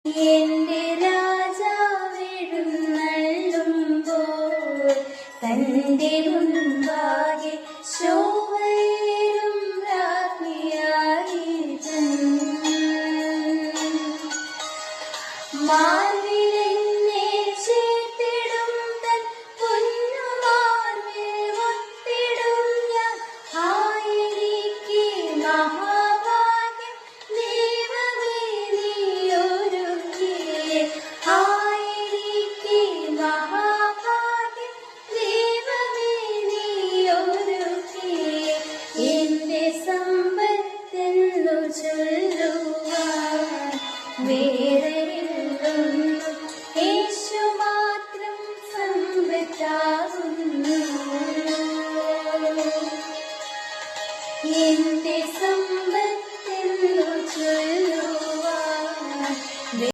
എന്റെ രാജാവെഴുന്നള്ളുമ്പോൾ തന്റെ മുൻപാകെ ശോഭയേറും രാജ്ഞിയായി മാർവിലെന്നെ ചേർത്തിടും തൻ പൊന്നുമാർവിൽ ഒത്തിടും ഞാൻ. ആയിരിക്കെ മഹാഭാഗ്യം ദൈവമേ നീയൊരുക്കിയേ. ആയിരിക്കെ മഹാഭാഗ്യം ദൈവമേ നീയൊരുക്കിയേ. എന്റെ സമ്പത്തെന്നു ചൊല്ലുവാൻ വേറെ